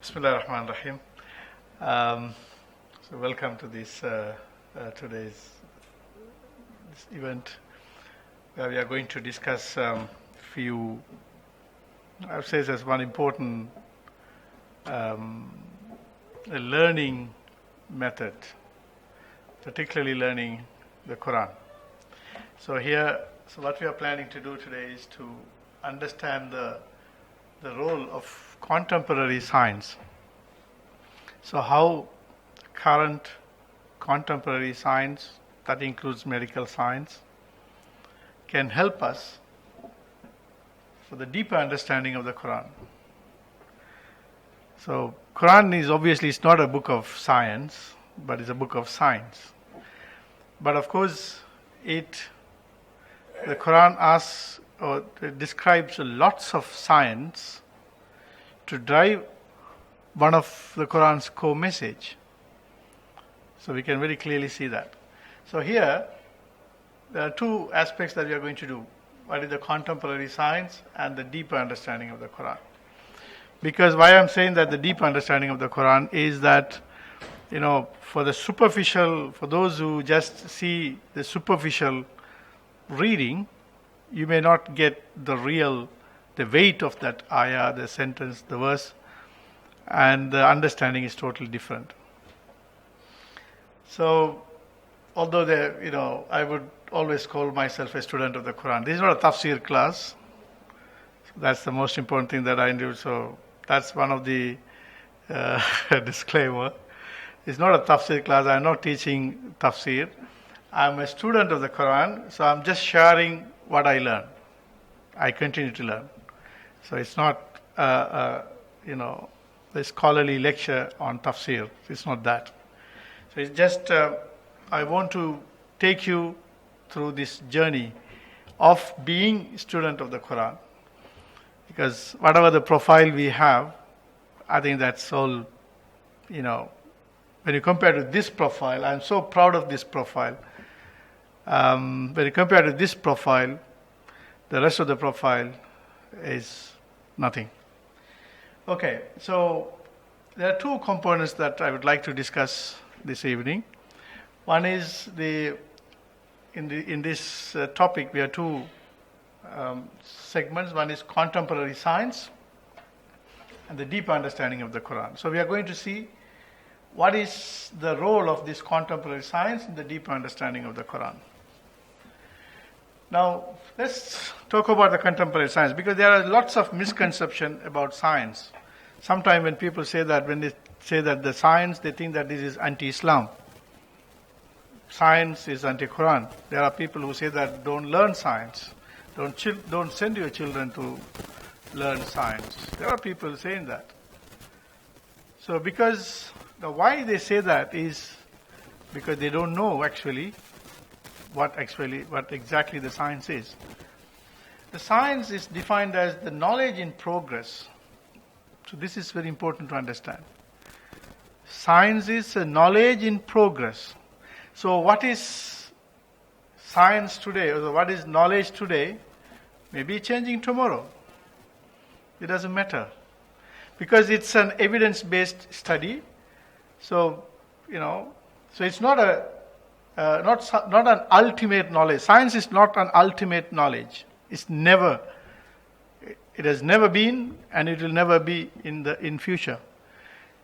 Bismillahirrahmanirrahim. So welcome to this today's this event where we are going to discuss few. I would say there's one important learning method, particularly learning the Quran. So what we are planning to do today is to understand the role of contemporary science. So how current contemporary science, that includes medical science, can help us for the deeper understanding of the Quran. So Quran is obviously it's not a book of science, but it's a book of science. But of course the Quran asks or it describes lots of science to drive one of the Quran's core message. So we can very clearly see that. So here, there are two aspects that we are going to do. What is the contemporary science and the deeper understanding of the Quran. Because why I'm saying that the deeper understanding of the Quran is that, for those who just see the superficial reading, you may not get the weight of that ayah, the sentence, the verse, and the understanding is totally different. So, although I would always call myself a student of the Quran. This is not a tafsir class. That's the most important thing that I do. So that's one of the disclaimer. It's not a tafsir class. I'm not teaching tafsir. I'm a student of the Quran, so I'm just sharing what I learn. I continue to learn. So it's not, a scholarly lecture on tafsir. It's not that. So it's just, I want to take you through this journey of being a student of the Quran. Because whatever the profile we have, I think that's all, when you compare to this profile, I'm so proud of this profile. When you compare to this profile, the rest of the profile is nothing. Okay, so there are two components that I would like to discuss this evening. One is in this topic we have two segments. One is contemporary science and the deeper understanding of the Quran. So we are going to see what is the role of this contemporary science in the deeper understanding of the Quran. Now, let's talk about the contemporary science, because there are lots of misconceptions about science. Sometimes when people say that, when they say that the science, they think that this is anti-Islam. Science is anti-Quran. There are people who say that don't learn science. Don't send your children to learn science. There are people saying that. So why they say that is because they don't know actually what exactly the science is. The science is defined as the knowledge in progress. So this is very important to understand. Science is a knowledge in progress. So what is science today, or what is knowledge today, may be changing tomorrow. It doesn't matter. Because it's an evidence-based study. So, so it's not an ultimate knowledge. Science is not an ultimate knowledge. It has never been, and it will never be in future.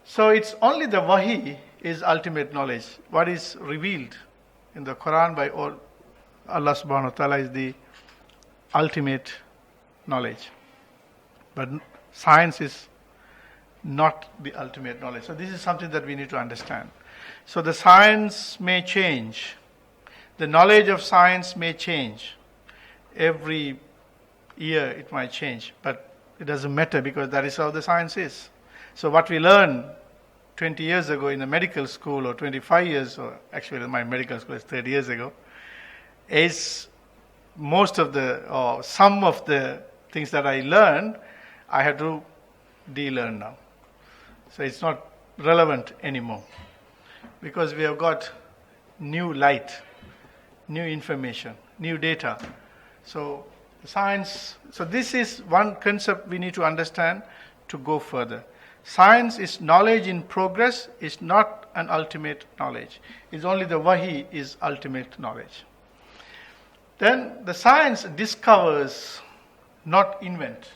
So it's only the wahi is ultimate knowledge. What is revealed in the Quran by Allah subhanahu wa ta'ala is the ultimate knowledge. But science is not the ultimate knowledge. So this is something that we need to understand. So the science may change. The knowledge of science may change. Every year it might change. But it doesn't matter, because that is how the science is. So what we learned 20 years ago in a medical school, or 25 years, or actually my medical school is 30 years ago, is some of the things that I learned, I have to de-learn now. So it's not relevant anymore. Because we have got new light, new information, new data. So this is one concept we need to understand to go further. Science is knowledge in progress, is not an ultimate knowledge. It's only the wahi is ultimate knowledge. Then the science discovers, not invent.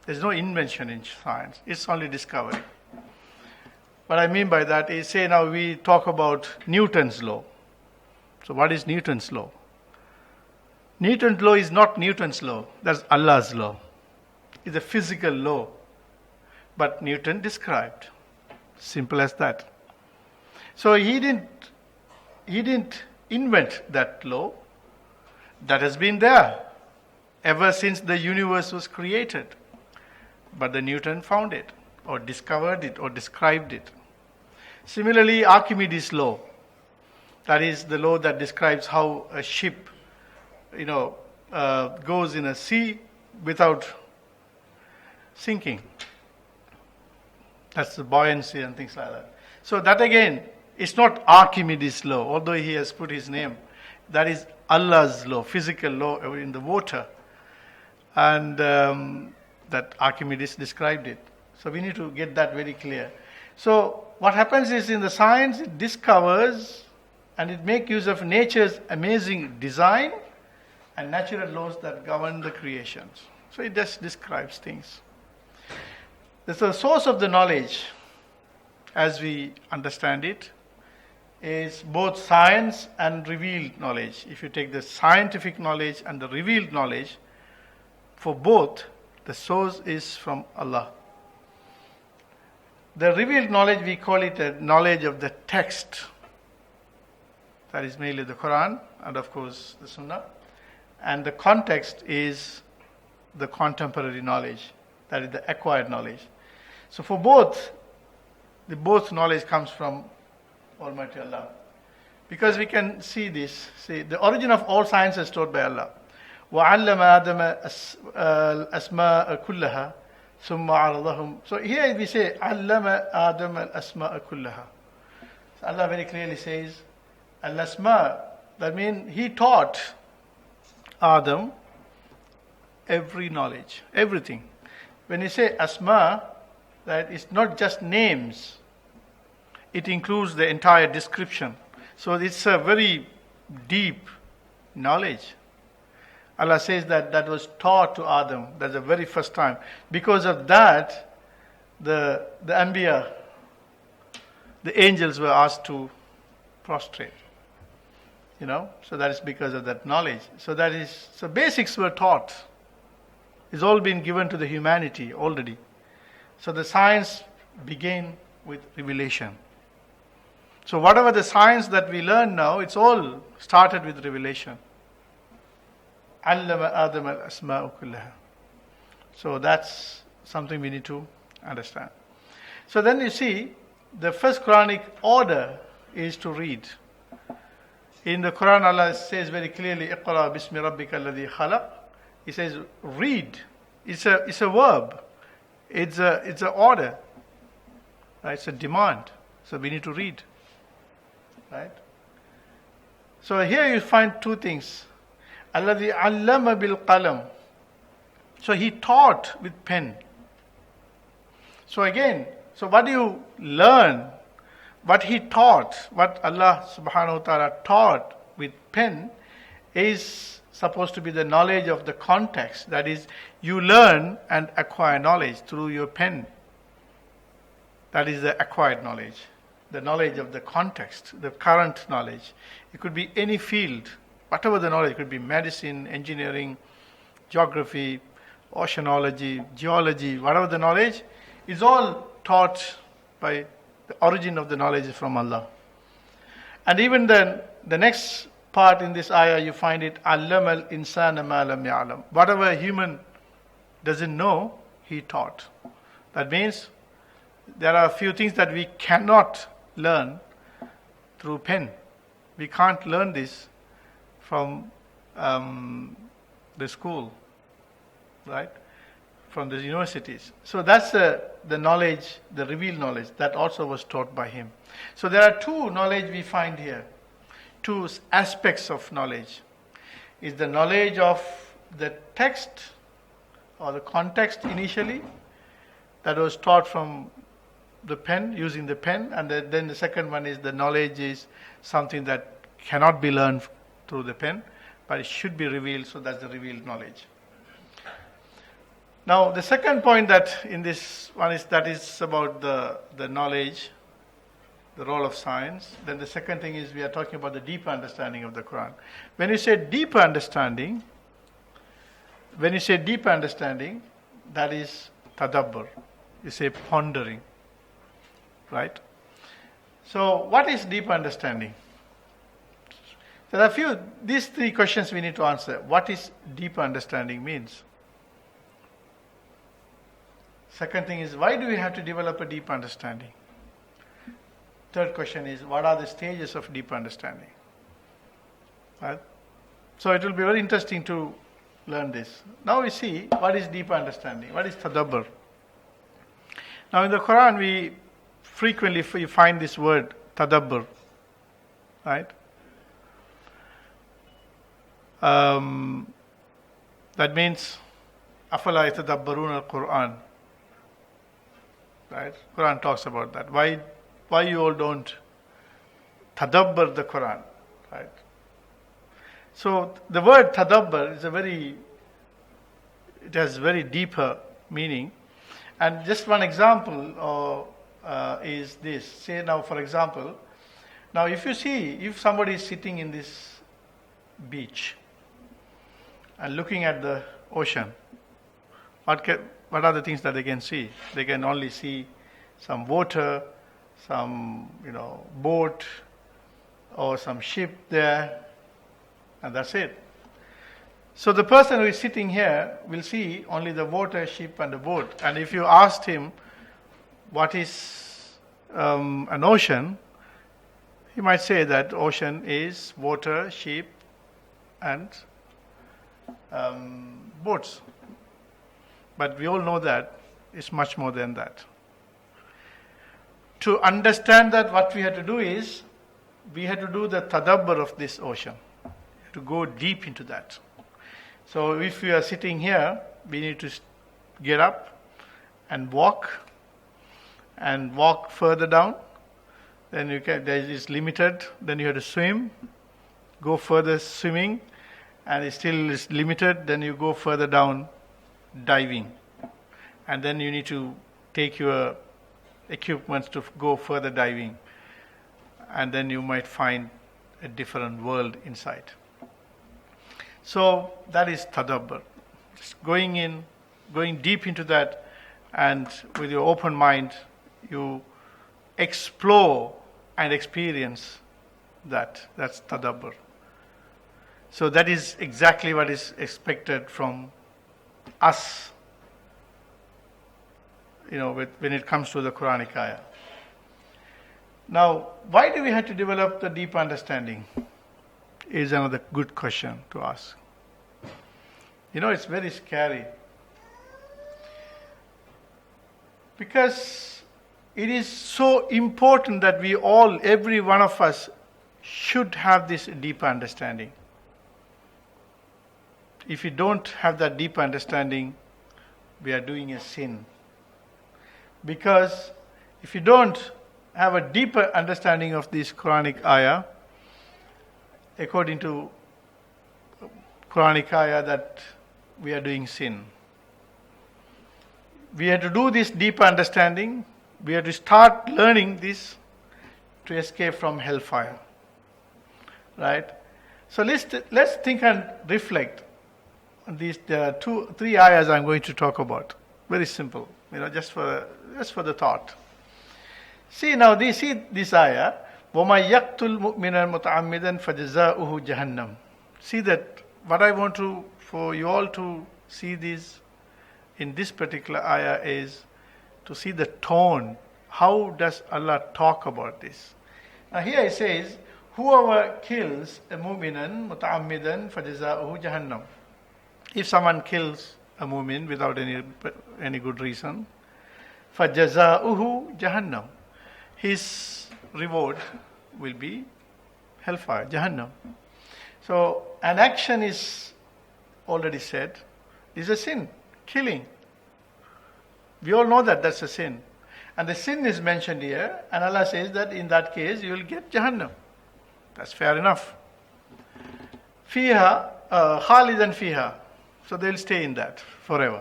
There's no invention in science. It's only discovery. What I mean by that is, say now we talk about Newton's law. So what is Newton's law? Newton's law is not Newton's law. That's Allah's law. It's a physical law. But Newton described. Simple as that. So he didn't invent that law. That has been there ever since the universe was created. But the Newton found it, or discovered it, or described it. Similarly, Archimedes Law. That is the law that describes how a ship, goes in a sea without sinking. That's the buoyancy and things like that. So that again, it's not Archimedes' law, although he has put his name. That is Allah's law, physical law in the water. And that Archimedes described it. So we need to get that very clear. So what happens is, in the science, it discovers and it makes use of nature's amazing design and natural laws that govern the creations. So it just describes things. The source of the knowledge, as we understand it, is both science and revealed knowledge. If you take the scientific knowledge and the revealed knowledge, for both, the source is from Allah. The revealed knowledge, we call it a knowledge of the text. That is mainly the Quran and of course the Sunnah. And the context is the contemporary knowledge. That is the acquired knowledge. So for both, the both knowledge comes from Almighty Allah. Because we can see this. See, the origin of all science is taught by Allah. وَعَلَّمَ آدَمَ الْأَسْمَاءَ كُلَّهَا ثُمَّ عَرَضَهُمْ. So here we say, عَلَّمَ آدَمَ الْأَسْمَاءَ كُلَّهَا. So Allah very clearly says, Al-Asma, that means He taught Adam every knowledge, everything. When you say Asma, that is not just names. It includes the entire description. So it's a very deep knowledge. Allah says that was taught to Adam. That's the very first time. Because of that, the Anbiya, the angels were asked to prostrate. So that is because of that knowledge. So basics were taught. It's all been given to the humanity already. So the science began with revelation. So whatever the science that we learn now, it's all started with revelation. Allama Adam al-asma'u kullaha. So that's something we need to understand. So then you see, the first Quranic order is to read. In the Quran, Allah says very clearly, Iqra bismi rabbika alladhi khalaq. He says, read. It's a verb. It's an order. Right? It's a demand. So we need to read. Right? So here you find two things. Alladhi allama bil qalam. So He taught with pen. So again, what do you learn? What He taught, what Allah subhanahu wa ta'ala taught with pen is supposed to be the knowledge of the context. That is, you learn and acquire knowledge through your pen. That is the acquired knowledge. The knowledge of the context, the current knowledge. It could be any field, whatever the knowledge. It could be medicine, engineering, geography, oceanology, geology, whatever the knowledge is all taught by the origin of the knowledge is from Allah. And even then, the next part in this ayah, you find it, Allama al-insana ma lam ya'lam. Whatever a human doesn't know, He taught. That means there are a few things that we cannot learn through pen. We can't learn this from the school, right? From the universities. So that's the knowledge, the revealed knowledge, that also was taught by Him. So there are two knowledge we find here. Two aspects of knowledge. Is the knowledge of the text or the context initially, that was taught from the pen, using the pen, and then the second one is the knowledge is something that cannot be learned through the pen, but it should be revealed, so that's the revealed knowledge. Now, the second point that in this one is that is about the knowledge, the role of science. Then the second thing is we are talking about the deeper understanding of the Quran. When you say deeper understanding, that is tadabbur. You say pondering, right? So, what is deeper understanding? There are these three questions we need to answer. What is deeper understanding means? Second thing is, why do we have to develop a deep understanding? Third question is, what are the stages of deep understanding? Right? So it will be very interesting to learn this. Now we see what is deep understanding, what is tadabbur. Now in the Quran we frequently find this word tadabbur, right? That means afala yatadabbaruna al-Quran. Right? Quran talks about that. Why you all don't tadabbur the Quran, right? So the word tadabbur is it has very deeper meaning. And just one example is this. Say now, for example, now if somebody is sitting in this beach and looking at the ocean, what are the things that they can see? They can only see some water, some boat, or some ship there, and that's it. So the person who is sitting here will see only the water, ship, and the boat. And if you asked him what is an ocean, he might say that ocean is water, ship, and boats. But we all know that it's much more than that. To understand that, what we had to do is, we had to do the tadabbur of this ocean, to go deep into that. So if we are sitting here, we need to get up and walk further down. Then there is limited, then you have to swim, go further swimming, and it still is limited, then you go further down diving, and then you need to take your equipment to go further diving, and then you might find a different world inside. So that is tadabbur. Just going deep into that, and with your open mind, you explore and experience that. That's tadabbur. So that is exactly what is expected from us, when it comes to the Quranic ayah. Now, why do we have to develop the deep understanding? Is another good question to ask. It's very scary. Because it is so important that every one of us, should have this deep understanding. If we don't have that deep understanding, we are doing a sin. Because if you don't have a deeper understanding of this Quranic ayah, according to Quranic ayah, that we are doing sin. We have to do this deeper understanding. We have to start learning this to escape from hellfire. Right? So let's think and reflect on these 3 ayahs I'm going to talk about. Very simple, just for the thought. See now, this ayah, وَمَنْ يَقْتُلْ مُؤْمِنًا مُتَعَمِّدًا فَجَزَاؤُهُ جَهَنَّمُ. See that, what I want for you all to see this in this particular ayah is to see the tone. How does Allah talk about this? Now here it says, whoever kills a mu'minan muta'ammidan fajaza'uhu jahannam. If someone kills a mu'min without any good reason, fajaza'uhu jahannam. His reward will be hellfire, jahannam. So an action is already said, is a sin, killing. We all know that that's a sin. And the sin is mentioned here, and Allah says that in that case you will get Jahannam. That's fair enough. Fiha, khalidan fiha. So they'll stay in that forever.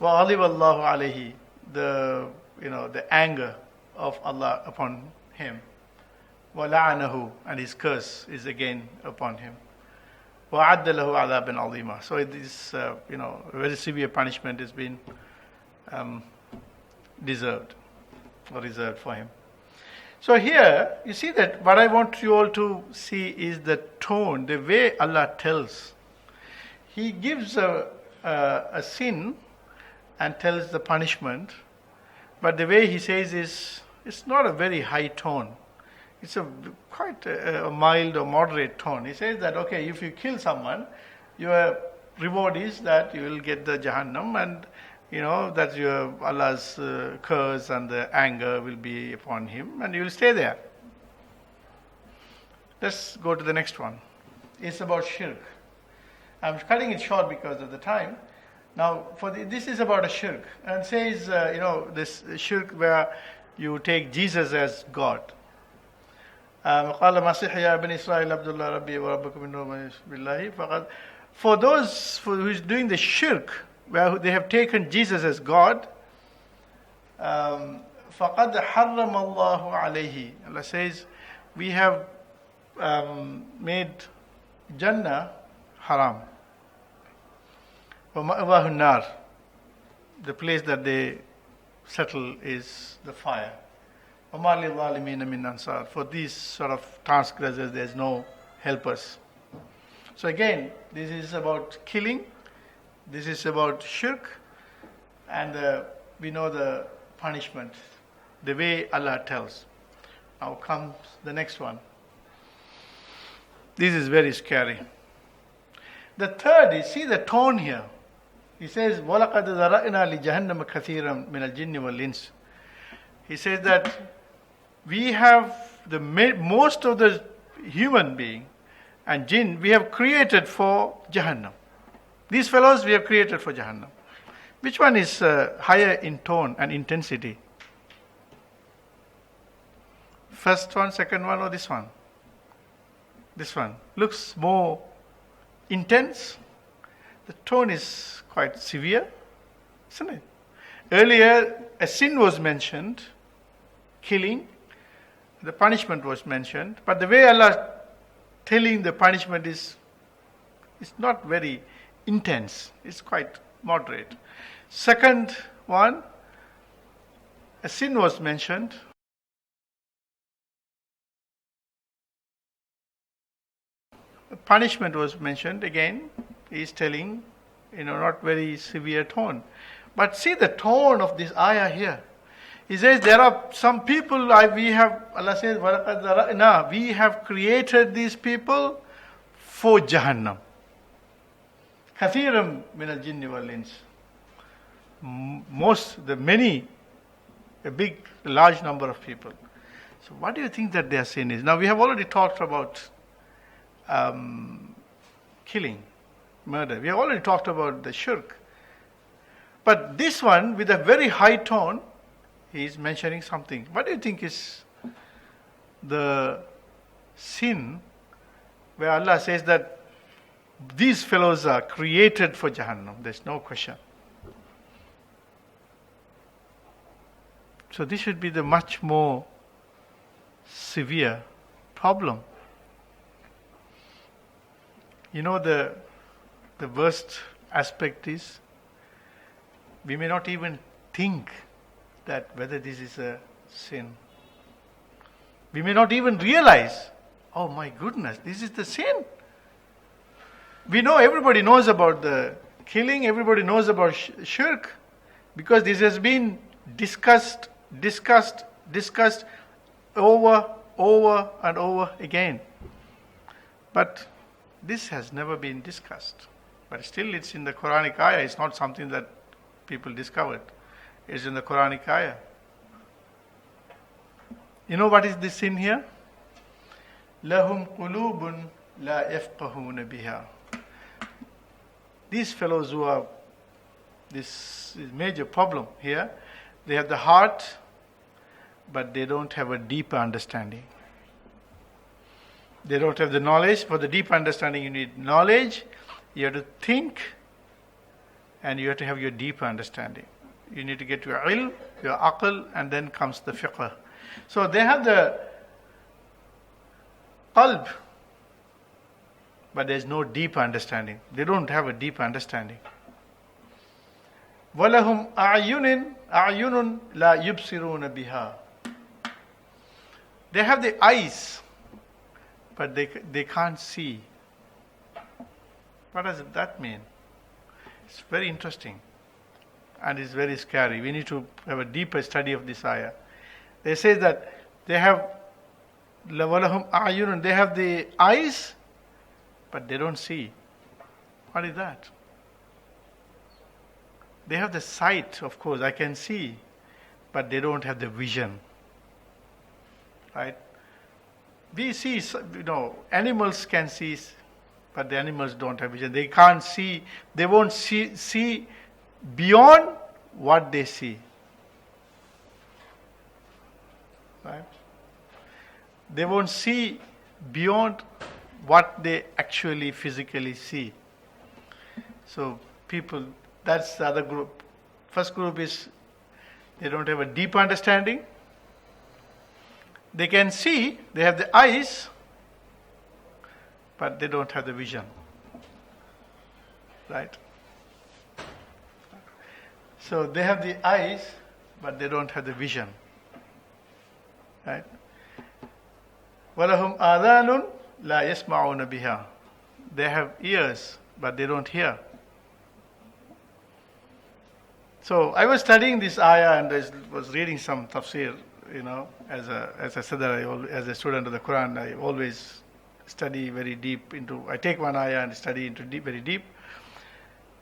وَغَضِبَ اللَّهُ عَلَيْهِ, the anger of Allah upon him. وَلَعَنَهُ, and his curse is again upon him. وَعَدَّ لَهُ عَذَابًا عَظِيمًا. So it is, very severe punishment has been deserved or reserved for him. So here, you see that what I want you all to see is the tone, the way Allah tells. He gives a sin and tells the punishment, but the way he says is, it's not a very high tone. It's quite a mild or moderate tone. He says that, okay, if you kill someone, your reward is that you will get the Jahannam, and that your Allah's curse and the anger will be upon him, and you will stay there. Let's go to the next one. It's about shirk. I'm cutting it short because of the time. Now, this is about a shirk, and says, this shirk where you take Jesus as God. For those who is doing the shirk, where they have taken Jesus as God, فَقَدْ حَرَّمَ اللَّهُ عَلَيْهِ. Allah says, we have made Jannah haram. وَمَأْوَاهُ النَّارِ. The place that they settle is the fire. وَمَا لِلظَّالِمِينَ مِنْ أَنصَارٍ. For these sort of transgressors, there is no helpers. So again, this is about killing. This is about shirk, and we know the punishment, the way Allah tells. Now comes the next one. This is very scary. The third is, see the tone here. He says, وَلَقَدْ ذَرَأْنَا لِجَهَنَّمَ كَثِيرًا مِنَ الْجِنِّ وَالْإِنسِ. He says that we have most of the human being and jinn, we have created for Jahannam. These fellows we have created for Jahannam. Which one is higher in tone and intensity? First one, second one, or this one? This one looks more intense. The tone is quite severe, isn't it? Earlier, a sin was mentioned, killing. The punishment was mentioned. But the way Allah telling the punishment is not very intense. It's quite moderate. Second one, a sin was mentioned. A punishment was mentioned. Again, he's telling, not very severe tone. But see the tone of this ayah here. He says there are some people Allah says, وَلَقَدْ ذَرَأْنَا. We have created these people for Jahannam. كَثِيرًا مِنَ الْجِنِّ وَالْإِنسِ. A large number of people. So what do you think that their sin is? Now we have already talked about killing, murder. We have already talked about the shirk. But this one, with a very high tone, he is mentioning something. What do you think is the sin where Allah says that these fellows are created for Jahannam? There's no question. So this should be the much more severe problem. The worst aspect is we may not even think that whether this is a sin. We may not even realize, oh my goodness, this is the sin. We know, everybody knows about the killing, everybody knows about shirk, because this has been discussed over and over again. But this has never been discussed. But still it's in the Quranic ayah. It's not something that people discovered. It's in the Quranic ayah. You know what is this sin here? لَهُمْ قُلُوبٌ لَا يَفْقَهُونَ بِهَا. These fellows who are, this is major problem here. They have the heart, but they don't have a deeper understanding. They don't have the knowledge. For the deep understanding, you need knowledge. You have to think, and you have to have your deeper understanding. You need to get your ilm, your aql, and then comes the fiqh. So they have the qalb, but there's no deep understanding. They don't have a deep understanding. وَلَهُمْ أَعْيُنٌ لَا يُبْصِرُونَ بِهَا. They have the eyes, but they can't see. What does that mean? It's very interesting, and it's very scary. We need to have a deeper study of this ayah. They say that they have وَلَهُمْ أَعْيُنٌ, they have the eyes, but they don't see. What is that? They have the sight, of course, I can see, but they don't have the vision. Right? We see, animals can see, but the animals don't have vision. They can't see, they won't see beyond what they see. Right? They won't see beyond what they actually physically see. So people, that's the other group. First group is they don't have a deep understanding. They can see, they have the eyes, but they don't have the vision. Right? So they have the eyes, but they don't have the vision. Right? وَلَهُمْ آذَانٌ لَا يَسْمَعُونَ بِهَا. They have ears, but they don't hear. So I was studying this ayah and I was reading some tafsir, as I said that as a student of the Quran, I always study very deep I take one ayah and study into very deep.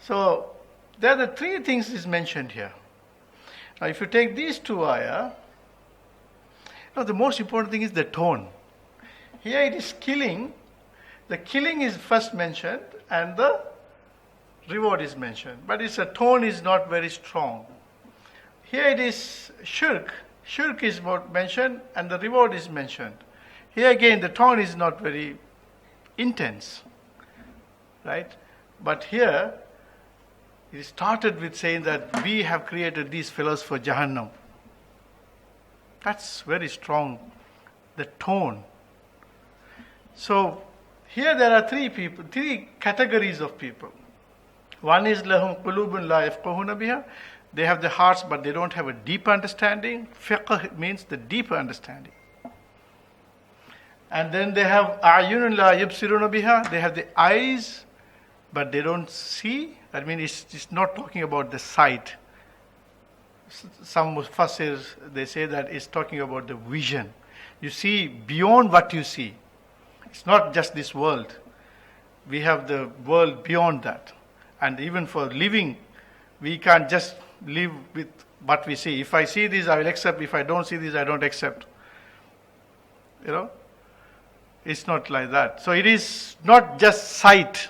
So there are the three things is mentioned here. Now if you take these two ayah, the most important thing is the tone. Here it is killing. The killing is first mentioned and the reward is mentioned. But its tone is not very strong. Here it is shirk. Shirk is mentioned and the reward is mentioned. Here again the tone is not very intense. Right? But here it started with saying that we have created these fellows for Jahannam. That's very strong, the tone. So here there are three categories of people. One is lahum qulubun la yafqahuna biha. They have the hearts, but they don't have a deep understanding. Fiqh means the deeper understanding. And then they have a'yunun la yubsiruna biha. They have the eyes, but they don't see. I mean, it's not talking about the sight. Some mufassirs, they say that it's talking about the vision. You see beyond what you see. It's not just this world. We have the world beyond that. And even for living, we can't just live with what we see. If I see this, I will accept. If I don't see this, I don't accept. It's not like that. So it is not just sight,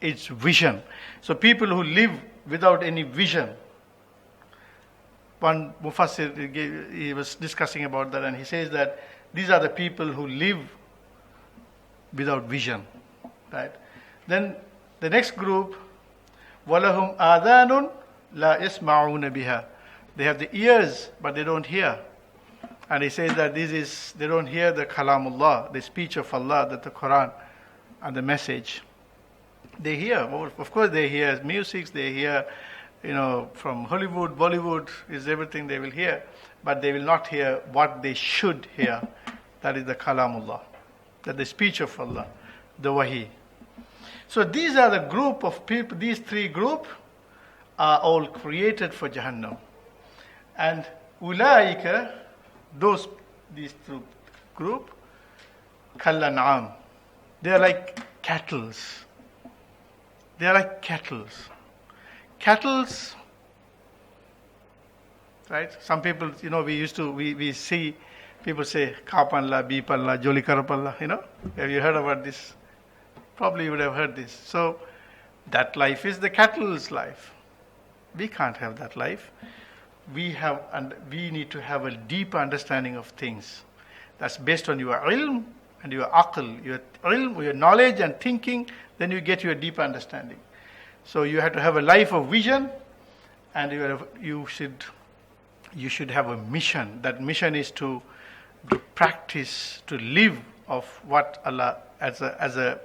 it's vision. So people who live without any vision. One Mufassir, he was discussing about that, and he says that these are the people who live without vision. Right? Then the next group, وَلَهُمْ آذَانٌ لَا يَسْمَعُونَ بِهَا. They have the ears, but they don't hear. And he says that they don't hear the kalamullah, the speech of Allah, the Quran, and the message. They hear, of course they hear music, they hear, from Hollywood, Bollywood, is everything they will hear. But they will not hear what they should hear. That is the kalamullah, that the speech of Allah, the wahi. So these are the group of people, these three groups are all created for Jahannam. And ulaika, these two group, kallan'am, they are like cattle. They are like cattle. Cattle, right? Some people, we see people say, Kapanla, Bipalla, Joli Karapalla, Have you heard about this? Probably you would have heard this. So, that life is the cattle's life. We can't have that life. we need to have a deep understanding of things. That's based on your ilm and your aql, your ilm, your knowledge and thinking, then you get your deep understanding. So you have to have a life of vision, and you should have a mission. That mission is to practice, to live of what Allah, as a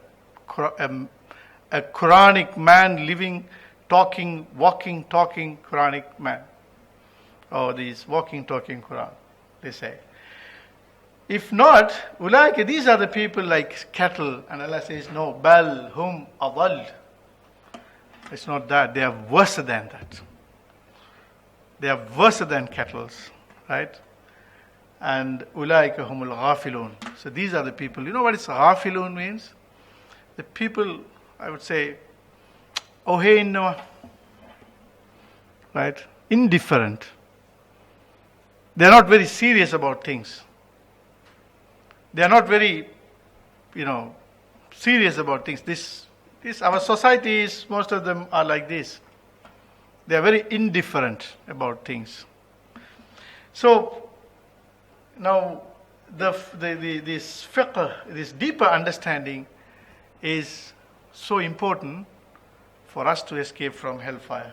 Quranic man, living, talking, walking, talking Quranic man. Or these walking, talking Quran, they say. If not, these are the people like cattle, and Allah says, no, bal hum adall. It's not that, they are worse than that. They are worse than cattle, right? And ulaika humul ghafilun. So these are the people. You know what ghafilun means? The people, I would say, right? Indifferent. They are not very serious about things. They are not very, serious about things. This our society is, most of them are like this. They are very indifferent about things. So now this fiqh, this deeper understanding, is so important for us to escape from hellfire.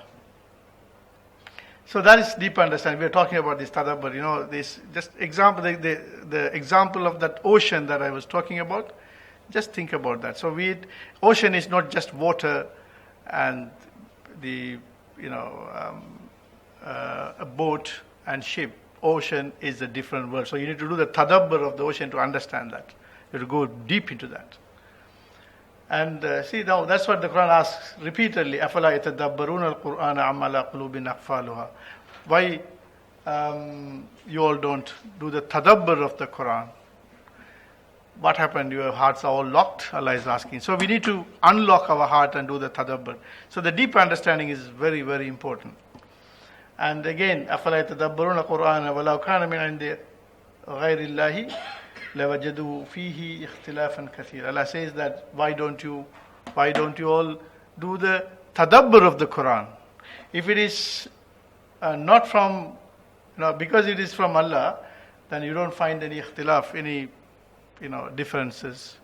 So that is deep understanding. We are talking about this tadabbur, this just example, the example of that ocean that I was talking about. Just think about that. So ocean is not just water and a boat and ship. Ocean is a different world. So you need to do the tadabbur of the ocean to understand that. You have to go deep into that. And see, now that's what the Quran asks repeatedly. أَفَلَا يَتَدَبَّرُونَ الْقُرْآنَ عَمَّا لَا قُلُوبٍ أَقْفَالُهَا. Why you all don't do the tadabbur of the Quran? What happened? Your hearts are all locked? Allah is asking. So we need to unlock our heart and do the tadabbur. So the deep understanding is very, very important. And again, أَفَلَا يَتَدَبَّرُونَ الْقُرْآنَ وَلَوْ كَانَ مِنْ عِنْدِ غَيْرِ اللَّهِ لَوَجَدُوا فِيهِ اخْتِلَافًا كَثِيرًا. Allah says that why don't you all do the tadabbur of the Quran? If it is not from, because it is from Allah, then you don't find any ikhtilaf, any differences,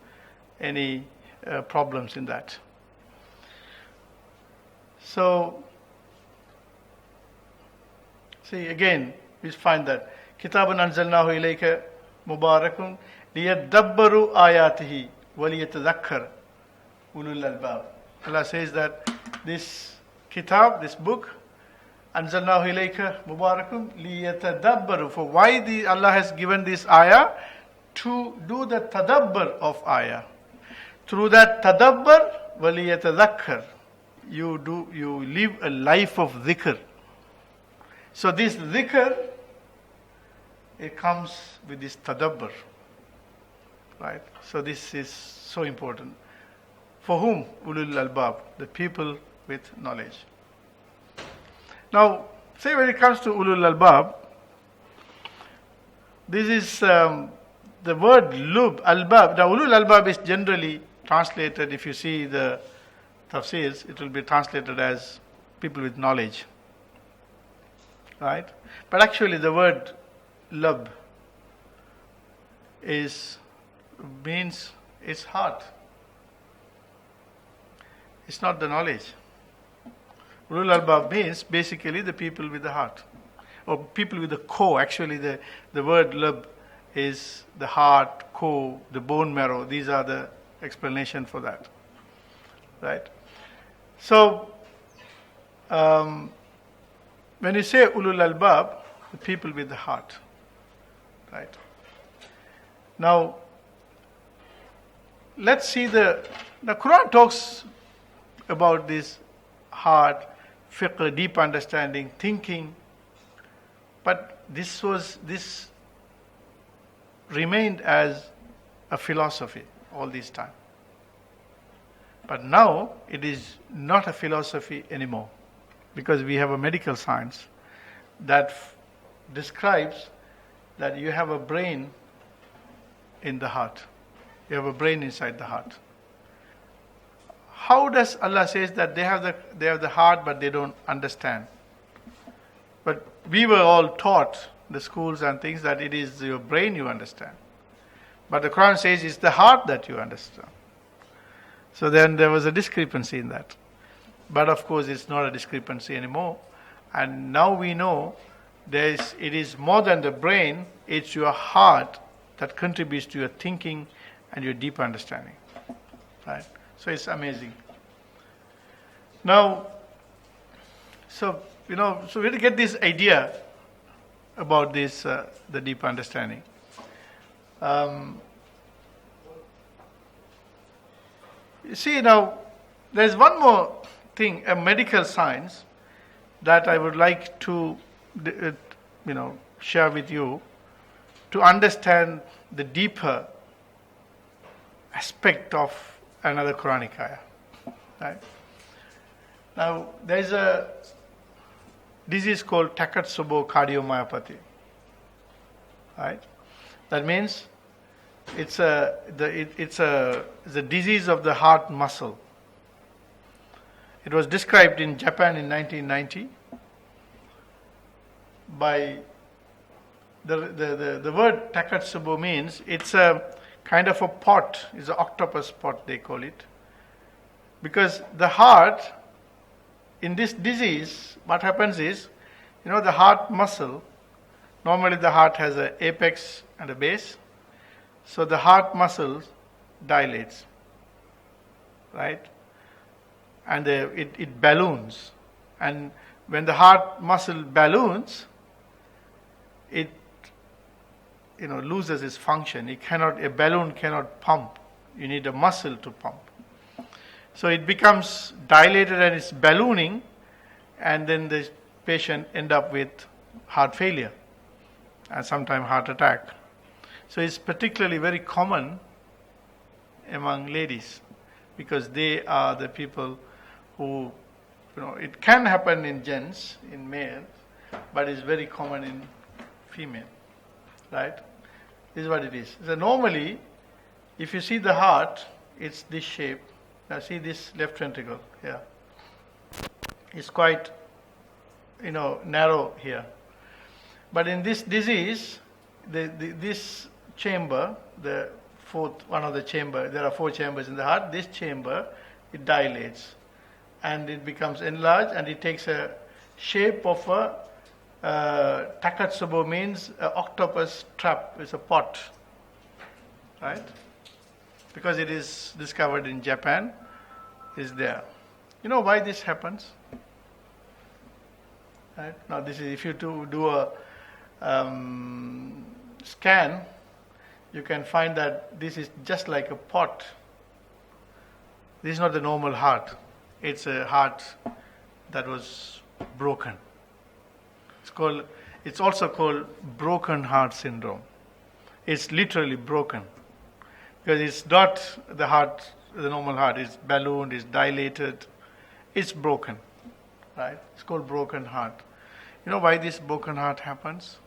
any problems in that. So, see again, we find that Kitabun anzalnahu ilayka mubarakun liyadabbaru ayatihi waliyatadhakkar ulul albab. Allah says that this kitab, this book, anzalnahu ilayka mubarakun liyatadabbaru. For why Allah has given this ayah? To do the tadabbur of ayah. Through that tadabbur, waliyatadhakkar, you live a life of dhikr. So this dhikr, it comes with this tadabbur, right? So this is so important. For whom? Ulul albab, the people with knowledge. Now, say when it comes to ulul albab, this is the word albab. Now, ulul albab is generally translated, if you see the tafsirs, it will be translated as people with knowledge, right? But actually the word lub means it's heart. It's not the knowledge. Ulul albab means basically the people with the heart, or people with the core. Actually the word lub is the heart, core, the bone marrow. These are the explanation for that, right? So when you say ulul albab, the people with the heart, right? Now let's see the Quran talks about this heart, fiqh, deep understanding, thinking, but this remained as a philosophy all this time. But now it is not a philosophy anymore, because we have a medical science that describes that you have a brain in the heart. You have a brain inside the heart. How does Allah says that they have the heart but they don't understand? But we were all taught, the schools and things, that it is your brain you understand. But the Quran says it's the heart that you understand. So then there was a discrepancy in that. But of course it's not a discrepancy anymore. And now we know it is more than the brain, it's your heart that contributes to your thinking and your deep understanding. Right? So it's amazing. Now, so we have to get this idea about this, the deep understanding. You see, now, there's one more thing, a medical science, that I would like to, share with you to understand the deeper aspect of another Quranic ayah. Right? Now, there's a disease called Takotsubo Cardiomyopathy. Right? That means it's a disease of the heart muscle. It was described in Japan in 1990 by the word Takotsubo means it's a kind of a pot, it's an octopus pot they call it. Because the heart, in this disease, what happens is, the heart muscle, normally the heart has an apex and a base. So the heart muscle dilates, right? And it balloons. And when the heart muscle balloons, it loses its function. A balloon cannot pump. You need a muscle to pump. So it becomes dilated and it's ballooning, and then the patient end up with heart failure and sometimes heart attack. So it's particularly very common among ladies because they are the people who, it can happen in gents, in males, but it's very common in female, right? This is what it is. So normally, if you see the heart, it's this shape. Now see this left ventricle here. It's quite, narrow here. But in this disease, this chamber, the fourth one of the chamber, there are 4 chambers in the heart. This chamber, it dilates and it becomes enlarged and it takes a shape of a Takotsubo means an octopus trap. It's a pot, right? Because it is discovered in Japan, is there. You know why this happens? Right? Now this is, if you do a scan, you can find that this is just like a pot. This is not the normal heart. It's a heart that was broken. It's also called broken heart syndrome. It's literally broken. Because it's not the heart, the normal heart. It's ballooned, it's dilated, it's broken. Right? It's called broken heart. You know why this broken heart happens?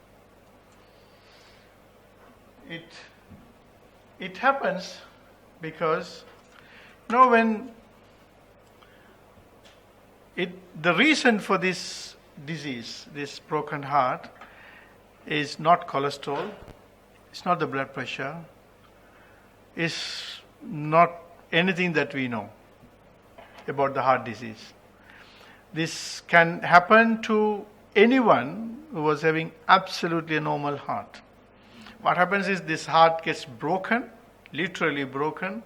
It happens because, when the reason for this disease, this broken heart, is not cholesterol, it's not the blood pressure, it's not anything that we know about the heart disease. This can happen to anyone who was having absolutely a normal heart. What happens is this heart gets broken, literally broken,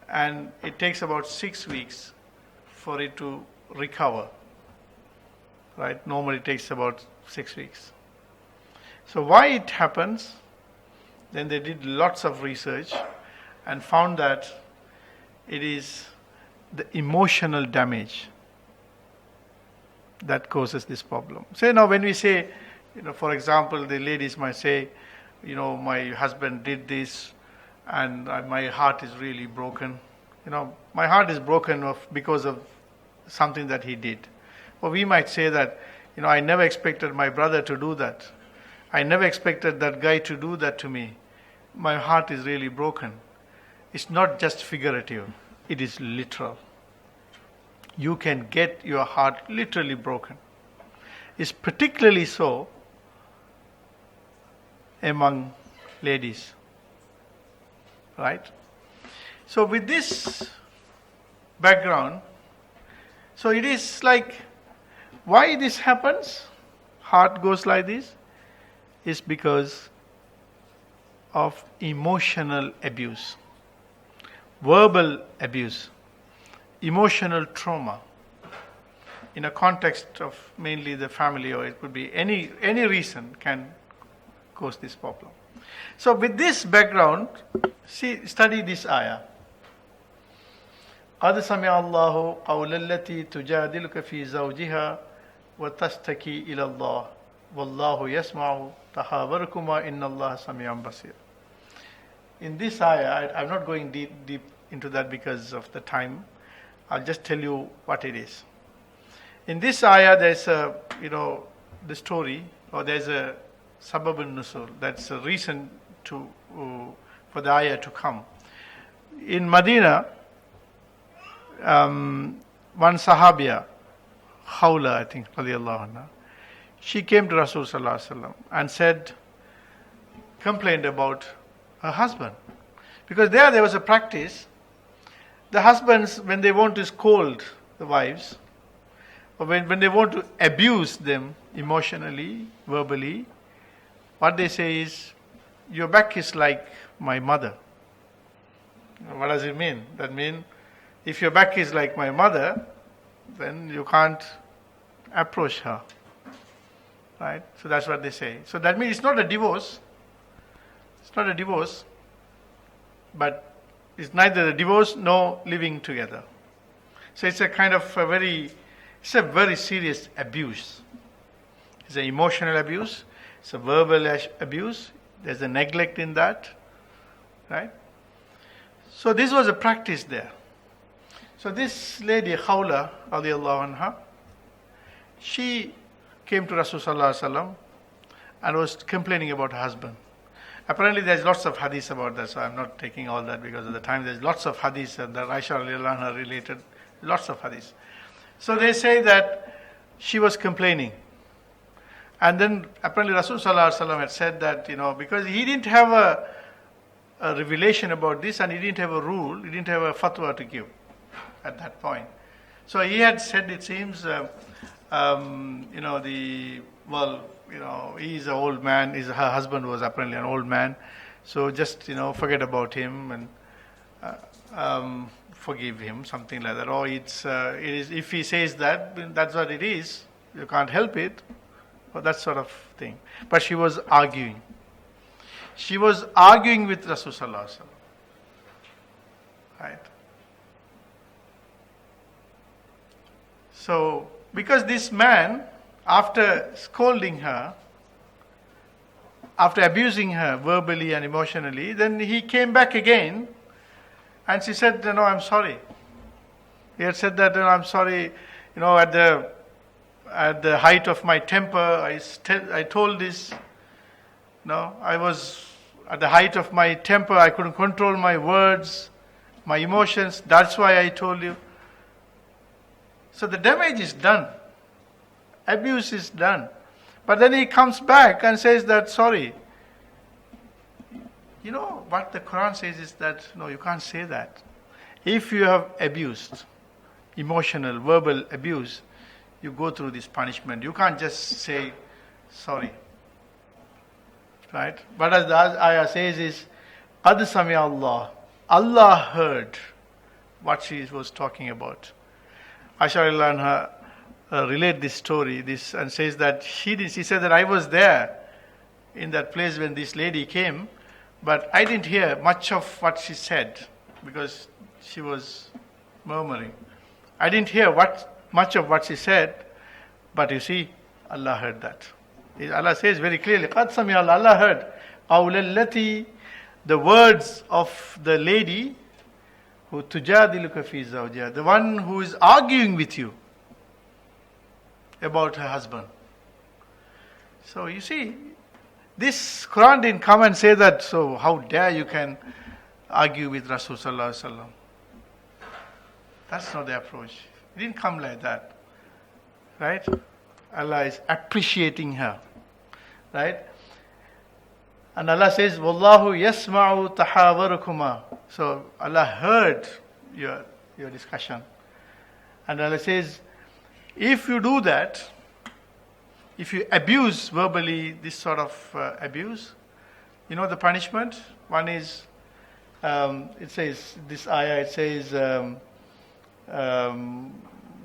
and it takes about 6 weeks for it to recover. Right? Normally it takes about 6 weeks. So why it happens? Then they did lots of research and found that it is the emotional damage that causes this problem. So now when we say, for example, the ladies might say, my husband did this and my heart is really broken. My heart is broken because of something that he did. Or we might say that, I never expected my brother to do that. I never expected that guy to do that to me. My heart is really broken. It's not just figurative. It is literal. You can get your heart literally broken. is particularly so among ladies. Right? So with this background, so it is like, why this happens, heart goes like this, is because of emotional abuse, verbal abuse, emotional trauma, in a context of mainly the family, or it could be any reason can cause this problem. So with this background, study this ayah. قَدْ سَمِعَ اللَّهُ قَوْلَ الَّتِي تُجَادِلُكَ فِي زَوْجِهَا وَتَشْتَكِي إِلَى اللَّهِ وَاللَّهُ يَسْمَعُ تَحَاوَرَكُمَا إِنَّ اللَّهَ سَمِيعٌ بَصِيرٌ. In this ayah, I'm not going deep into that because of the time. I'll just tell you what it is. In this ayah, there's the story, or there's a sabab al-nusul. That's a reason for the ayah to come. In Medina, one Sahabiya, Khawla, I think, radiallahu anha, she came to Rasul sallallahu alaihi wasallam and complained about her husband. Because there was a practice. The husbands, when they want to scold the wives, or when they want to abuse them emotionally, verbally, what they say is, your back is like my mother. What does it mean? That means, if your back is like my mother, then you can't approach her. Right? So that's what they say. So that means it's not a divorce. It's not a divorce, but it's neither a divorce nor living together. So it's a kind of very serious abuse. It's an emotional abuse. It's a verbal abuse. There's a neglect in that. Right? So this was a practice there. So this lady, Khawla, radiallahu anha, she came to Rasulullah sallallahu alaihi wasallam and was complaining about her husband. Apparently there's lots of hadiths about that, so I'm not taking all that because of the time. There's lots of hadiths that Aisha radiallahu anha related, lots of hadiths. So they say that she was complaining. And then apparently Rasulullah sallallahu alaihi wasallam had said that, because he didn't have a revelation about this, and he didn't have a rule, he didn't have a fatwa to give at that point. So he had said, it seems, he's an old man, her husband was apparently an old man, so just, forget about him and forgive him, something like that. Or it is, if he says that, then that's what it is, you can't help it, or that sort of thing. But she was arguing. She was arguing with Rasulullah sallallahu alaihi wasallam. Right? So, because this man, after scolding her, after abusing her verbally and emotionally, then he came back again and she said, no, I'm sorry. He had said that, I'm sorry, at the height of my temper, I told this, I was at the height of my temper, I couldn't control my words, my emotions, that's why I told you. So the damage is done. Abuse is done. But then he comes back and says that, sorry. What the Quran says is that, no, you can't say that. If you have abused, emotional, verbal abuse, you go through this punishment. You can't just say, sorry. Right? But as the ayah says is, قَدْ سَمِعَ اللَّهُ, Allah heard what she was talking about. Aisha radiallahu anha relate this story, and says that she said that I was there in that place when this lady came, but I didn't hear much of what she said because she was murmuring. I didn't hear much of what she said, but you see, Allah heard that. Allah says very clearly, قَدْ سَمِعَ اللَّهُ, Allah heard قَوْلَ الَّتِي, the words of the lady who تُجَادِلُكَ فِي زَوْجِهَا, the one who is arguing with you about her husband. So you see, this Quran didn't come and say that, so how dare you can argue with Rasul sallallahu alaihi wasallam. That's not the approach. It didn't come like that. Right? Allah is appreciating her. Right? And Allah says, Wallahu yasma'u tahawarukuma. So Allah heard your discussion. And Allah says, if you do that, if you abuse verbally this sort of abuse, you know the punishment? One is, it says, this ayah, it says,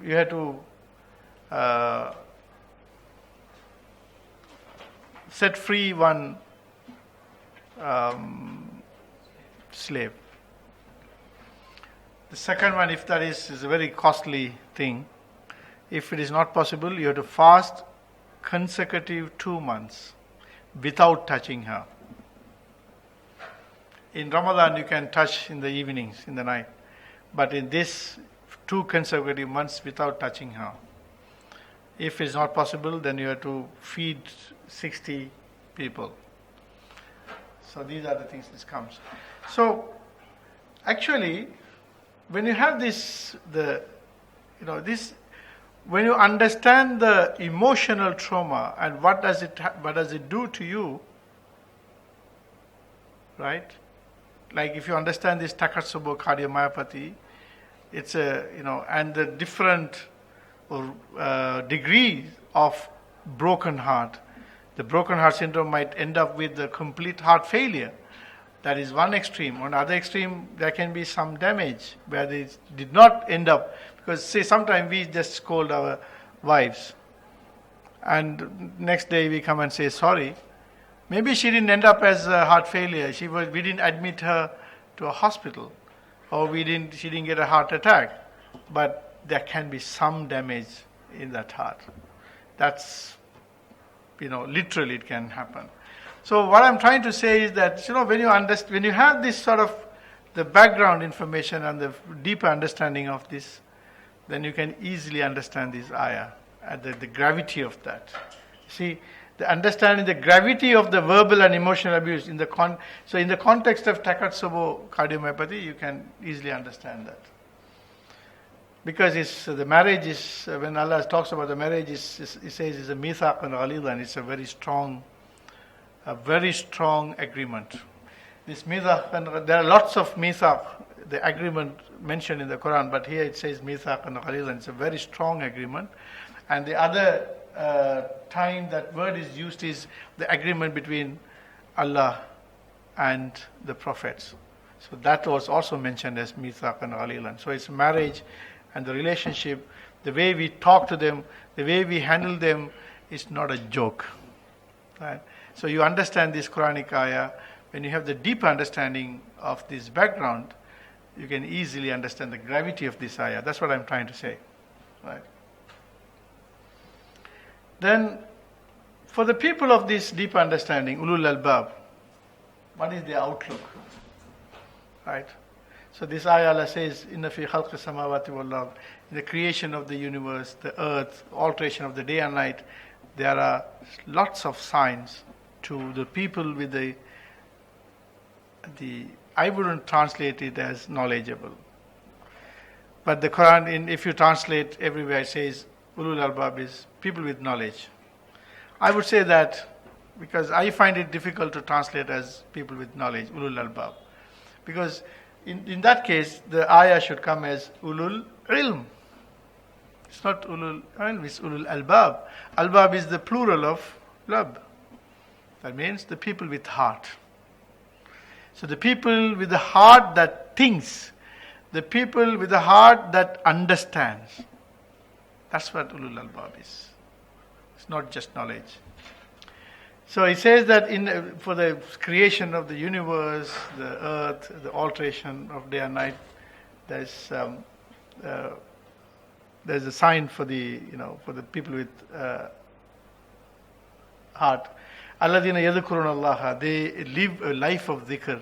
you have to set free one slave. The second one, if that is a very costly thing, if it is not possible, you have to fast consecutive 2 months without touching her. In Ramadan, you can touch in the evenings, in the night. But in this 2 consecutive months without touching her. If it's not possible, then you have to feed 60 people. So these are the things this comes. So actually, when you have this, when you understand the emotional trauma and what does it do to you, right? Like if you understand this Takotsubo Cardiomyopathy, it's and the different degrees of broken heart. The broken heart syndrome might end up with the complete heart failure. That is one extreme. On the other extreme, there can be some damage where they did not end up. Because say sometimes we just scold our wives. And next day we come and say sorry. Maybe she didn't end up as a heart failure. We didn't admit her to a hospital. Or she didn't get a heart attack. But there can be some damage in that heart. That's, literally it can happen. So what I'm trying to say is that, when you have this sort of the background information and the deeper understanding of this, then you can easily understand this ayah and the gravity of that. See, the understanding the gravity of the verbal and emotional abuse in the context of Takotsubo Cardiomyopathy, you can easily understand that. Because the marriage is, when Allah talks about the marriage, He says it's a mithaq and ghalidan, it's a very strong agreement. This mithaq, and there are lots of mithaq, the agreement mentioned in the Quran, but here it says mithaq and ghalidan, it's a very strong agreement. And the other time that word is used is the agreement between Allah and the prophets. So that was also mentioned as mithaq and ghalidan. So it's marriage and the relationship, the way we talk to them, the way we handle them is not a joke. Right? So you understand this Quranic ayah, when you have the deeper understanding of this background, you can easily understand the gravity of this ayah. That's what I'm trying to say. Right? Then, for the people of this deep understanding, ulul albab, what is their outlook? Right? So this ayah Allah says, Inna fi khalqi samawati wal ard, in the creation of the universe, the earth, alteration of the day and night, there are lots of signs to the people with the I wouldn't translate it as knowledgeable. But the Quran, if you translate everywhere, it says ulul albab is people with knowledge. I would say that because I find it difficult to translate as people with knowledge, ulul albab. Because in that case, the ayah should come as ulul ilm. It's not ulul ilm, it's ulul albab. Albab is the plural of lab. That means the people with heart. So the people with the heart that thinks, the people with the heart that understands. That's what ulul albab is. It's not just knowledge. So it says that for the creation of the universe, the earth, the alteration of day and night, there's a sign for the people with heart. Alladhina yadhkuruna Allah, they live a life of dhikr,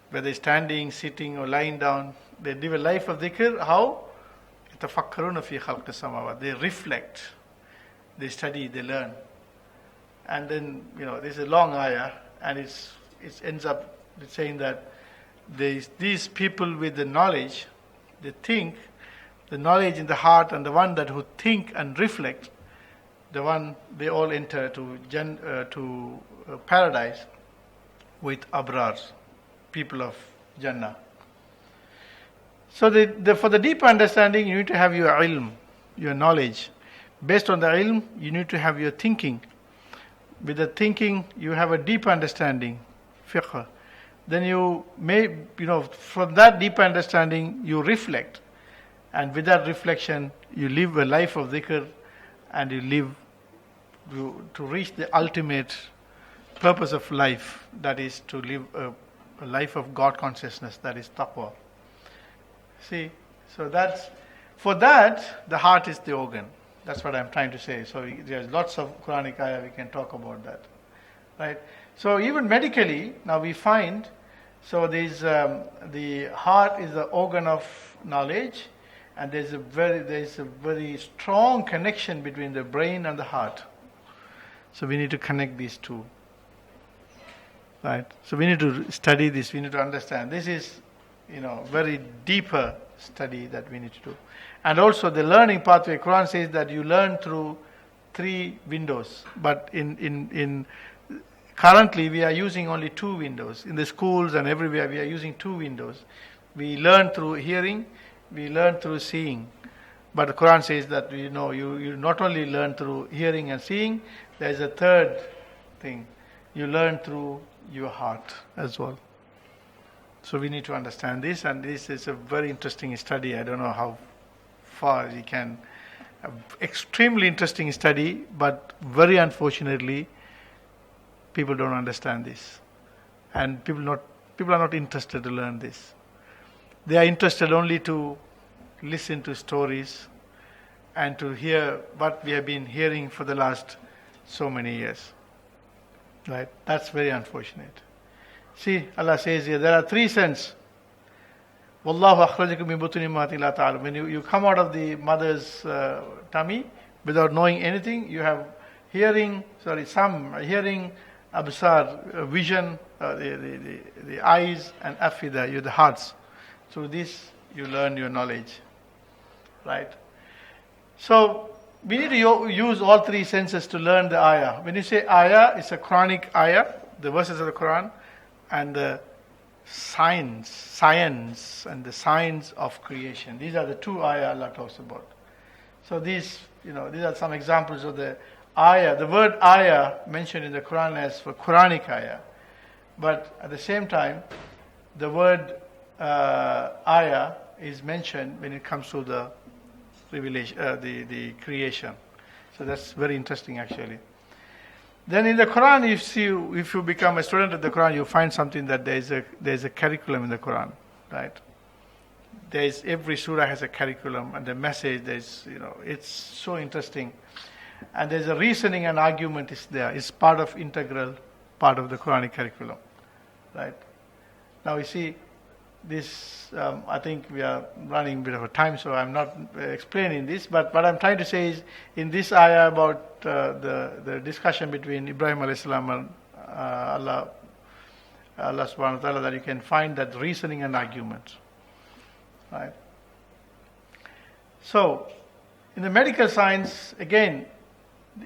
whether standing, sitting, or lying down. They live a life of dhikr. How? Yatafakkaruna fi khalqi samawat. They reflect, they study, they learn. And then, this is a long ayah, and it ends up saying that these people with the knowledge, they think, the knowledge in the heart, and the one who think and reflect, they all enter to paradise with Abrars, people of Jannah. So for the deeper understanding, you need to have your ilm, your knowledge. Based on the ilm, you need to have your thinking. With the thinking, you have a deeper understanding, fiqh. Then from that deeper understanding, you reflect. And with that reflection, you live a life of dhikr, and you live to reach the ultimate purpose of life, that is to live a life of God consciousness, that is taqwa. See, so for that, the heart is the organ. That's what I'm trying to say. So there's lots of Quranic ayah, we can talk about that. Right? So even medically, now we find, so there's the heart is the organ of knowledge, and there's a very strong connection between the brain and the heart. So we need to connect these two. Right? So we need to study this, we need to understand. This is, very deeper study that we need to do. And also the learning pathway, Quran says that you learn through 3 windows. But currently we are using only 2 windows. In the schools and everywhere we are using 2 windows. We learn through hearing, we learn through seeing. But the Quran says that you not only learn through hearing and seeing, there is a third thing. You learn through your heart as well. So we need to understand this, and this is a very interesting study. I don't know how far we can. Extremely interesting study, but very unfortunately, people don't understand this, and people are not interested to learn this. They are interested only to listen to stories and to hear what we have been hearing for the last so many years. Right? That's very unfortunate. See, Allah says here, there are 3 senses. Wallahu akhrajakum min butuni ummahatikum la ta'lamun. When you come out of the mother's tummy without knowing anything, you have hearing, absar, vision, the eyes, and afida, the hearts. Through this, you learn your knowledge. Right? So, we need to use all 3 senses to learn the ayah. When you say ayah, it's a Quranic ayah, the verses of the Quran, and the science and the science of creation. These are the 2 ayah Allah talks about. So these are some examples of the ayah. The word ayah mentioned in the Quran as for Quranic ayah. But at the same time, the word ayah is mentioned when it comes to the revelation, the creation. So that's very interesting actually. Then in the Quran, if you become a student of the Quran, you find something that there's a curriculum in the Quran, right? Every surah has a curriculum, and the message it's so interesting, and there's a reasoning and argument is there. It's integral part of the Quranic curriculum, right? Now you see this. I think we are running a bit of a time, so I'm not explaining this. But what I'm trying to say is, in this ayah about the discussion between Ibrahim alayhi salam and Allah subhanahu wa ta'ala, that you can find that reasoning and argument. Right? So, in the medical science, again,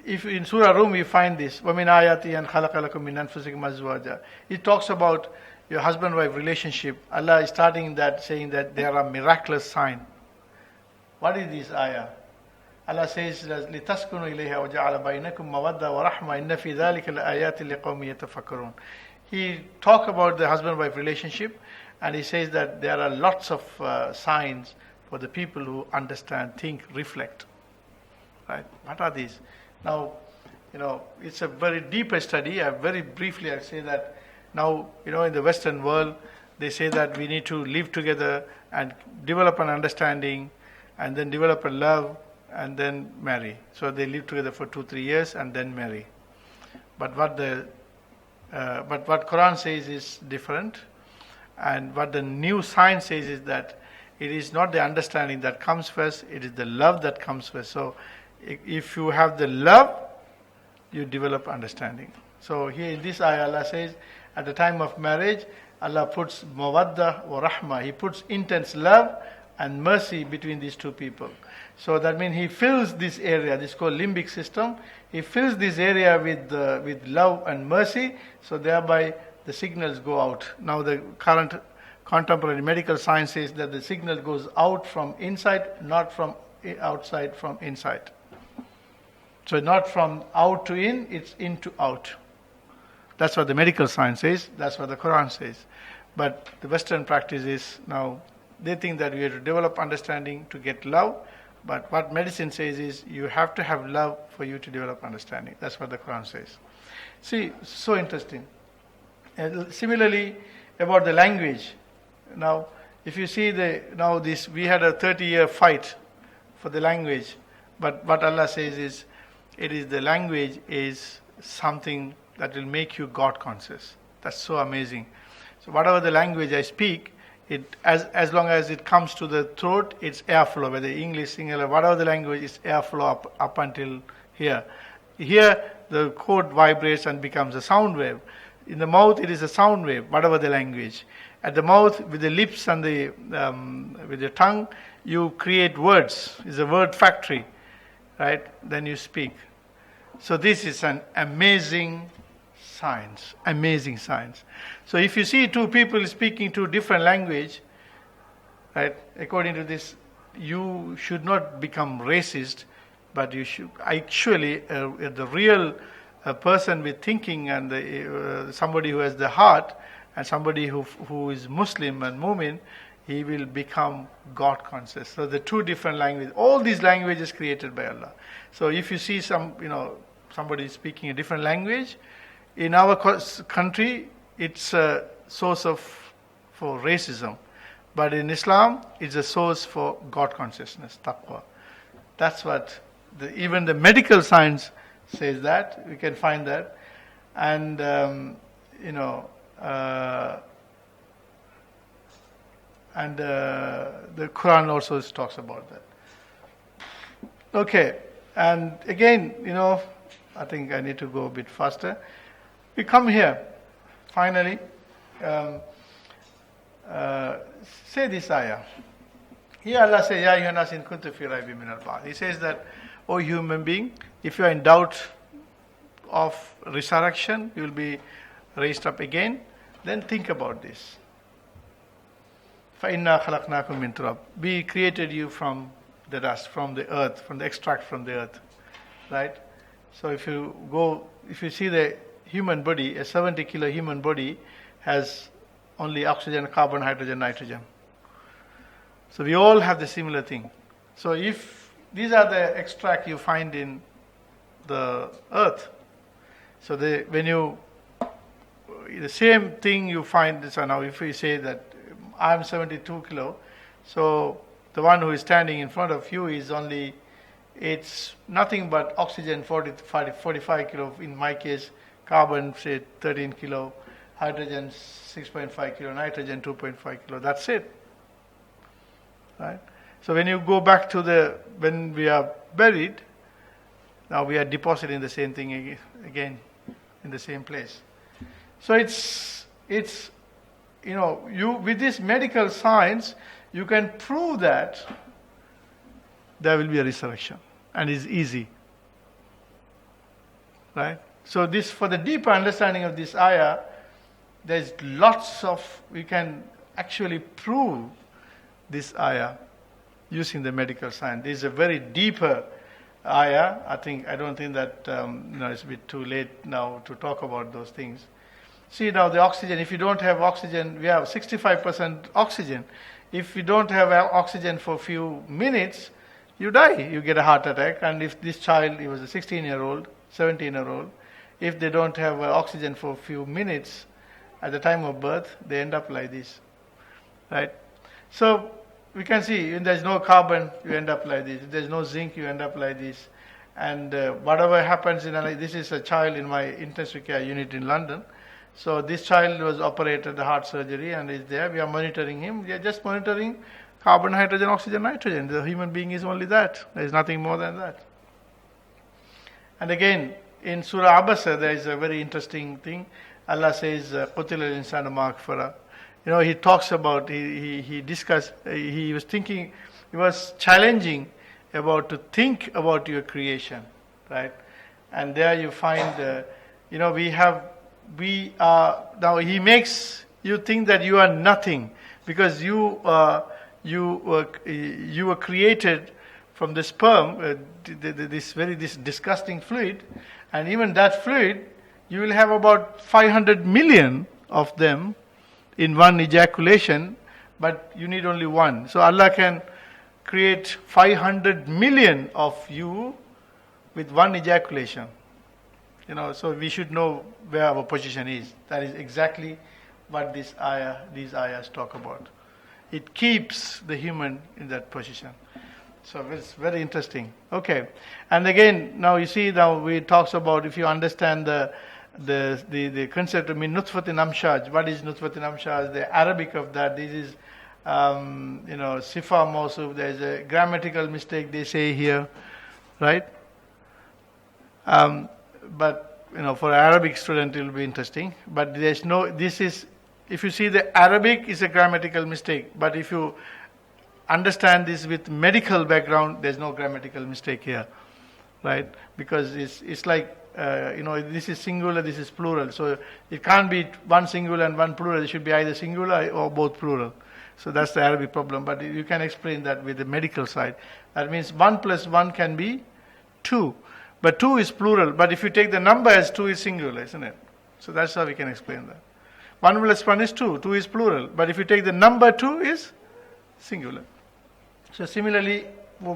if in Surah Rum you find this, وَمِنْ آيَاتِهِ أَنْ خَلَقَ لَكُم مِّنْ أَنفُسِكُمْ أَزْوَاجًا. It talks about your husband-wife relationship. Allah is starting that, saying that there are miraculous signs. What is this ayah? Allah says, لِتَسْكُنُوا إِلَيْهَا وَجَعَلَ بَيْنَكُمْ مَوَدَّةً وَرَحْمَةً إِنَّ فِي ذَلِكَ لَآيَاتٍ لِقَوْمٍ يَتَفَكَّرُونَ. He talks about the husband-wife relationship, and he says that there are lots of signs for the people who understand, think, reflect. Right? What are these? Now, it's a very deeper study. Very briefly, I say that now, in the Western world, they say that we need to live together and develop an understanding, and then develop a love, and then marry. So they live together for 2-3 years and then marry. But what Quran says is different, and what the new science says is that it is not the understanding that comes first; it is the love that comes first. So, if you have the love, you develop understanding. So here in this ayah, Allah says, at the time of marriage, Allah puts mawadda wa rahma. He puts intense love and mercy between these 2 people. So that means he fills this area, this is called limbic system. He fills this area with love and mercy, so thereby the signals go out. Now the current contemporary medical science says that the signal goes out from inside, not from outside, from inside. So not from out to in, it's in to out. That's what the medical science says, that's what the Quran says. But the Western practice is now, they think that we have to develop understanding to get love, but what medicine says is you have to have love for you to develop understanding. That's what the Quran says. See, so interesting. Similarly, about the language. Now, if you see we had a 30-year fight for the language, but what Allah says is, the language is something that will make you God conscious. That's so amazing. So whatever the language I speak, as long as it comes to the throat, it's airflow. Whether English, Sinhala, whatever the language, is airflow up until here. Here, the chord vibrates and becomes a sound wave. In the mouth, it is a sound wave, whatever the language. At the mouth, with the lips and with the tongue, you create words. It's a word factory, right? Then you speak. So this is an amazing science. Amazing science. So if you see two people speaking two different language, right? According to this, you should not become racist, but you should actually the real person with thinking and somebody who has the heart and somebody who is Muslim and Mu'min, he will become God conscious. So the two different languages, all these languages created by Allah. So if you see somebody speaking a different language, in our country, it's a source for racism. But in Islam, it's a source for God consciousness, taqwa. That's what even the medical science says that. We can find that. And, the Quran also talks about that. Okay. And again, I think I need to go a bit faster. We come here, finally, say this ayah. Here Allah says, Ya ayyuhan nas in kuntum fi raybin min al-ba'th. He says that, O human being, if you are in doubt of resurrection, you will be raised up again, then think about this. فَإِنَّا خَلَقْنَاكُم مِّن تُرَابٍ. We created you from the dust, from the earth, from the extract from the earth. Right? So if you see the human body, a 70-kilo human body has only oxygen, carbon, hydrogen, nitrogen. So we all have the similar thing. So if these are the extract you find in the earth, so the same thing you find. So now if we say that I'm 72 kilo, so the one who is standing in front of you is it's nothing but oxygen 45 kilo, in my case, carbon say 13 kilo, hydrogen 6.5 kilo, nitrogen 2.5 kilo, that's it. Right? So when you go back to when we are buried, now we are depositing the same thing again in the same place. So it's with this medical science, you can prove that there will be a resurrection, and it's easy. Right? So for the deeper understanding of this ayah, there's we can actually prove this ayah using the medical science. This is a very deeper ayah. I don't think that it's a bit too late now to talk about those things. See now the oxygen, if you don't have oxygen, we have 65% oxygen. If you don't have oxygen for a few minutes, you die. You get a heart attack. And if this child, he was a 16-year-old, 17-year-old, if they don't have oxygen for a few minutes at the time of birth, they end up like this. Right? So we can see if there's no carbon, you end up like this. If there's no zinc, you end up like this. And whatever happens this is a child in my intensive care unit in London. So this child was operated the heart surgery and is there. We are monitoring him. We are just monitoring carbon, hydrogen, oxygen, nitrogen. The human being is only that. There is nothing more than that. And again, in Surah Abasa, there is a very interesting thing. Allah says, قُتِلَ الْإِنسَانُ مَا أَكْفَرَهُ. He talks about, he discussed, he was thinking, he was challenging about to think about your creation, right? And there you find, now he makes you think that you are nothing, because you were created from the sperm, this disgusting fluid, and even that fluid, you will have about 500 million of them in one ejaculation, but you need only one. So Allah can create 500 million of you with one ejaculation. So we should know where our position is. That is exactly what these ayahs talk about. It keeps the human in that position. So it's very interesting. Okay. And again, now you see, now we talks about, if you understand the concept of nutfatin amshaj. What is nutfatin amshaj? The Arabic of that. This is, sifa mawsuf. There is a grammatical mistake they say here, right? But for an Arabic student, it will be interesting. But there's no. If you see the Arabic is a grammatical mistake. But if you understand this with medical background, there's no grammatical mistake here, right? Because it's like. This is singular, this is plural. So it can't be one singular and one plural. It should be either singular or both plural. So that's the Arabic problem. But you can explain that with the medical side. That means 1 plus 1 can be 2. But 2 is plural. But if you take the number as 2 is singular, isn't it? So that's how we can explain that. 1 plus 1 is 2. 2 is plural. But if you take the number 2 is singular. So similarly,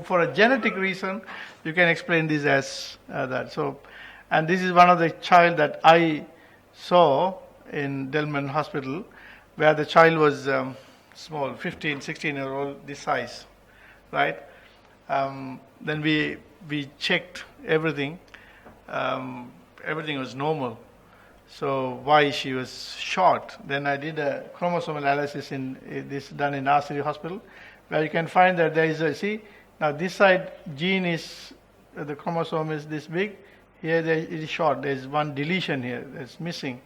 for a genetic reason, you can explain this as that. So. And this is one of the child that I saw in Delman Hospital, where the child was small, 15, 16-year-old, this size, right? Then we checked everything. Everything was normal. So why she was short? Then I did a chromosome analysis done in Asiri Hospital, where you can find that there is now this side gene is, the chromosome is this big. Here it is short. There is one deletion here that's missing.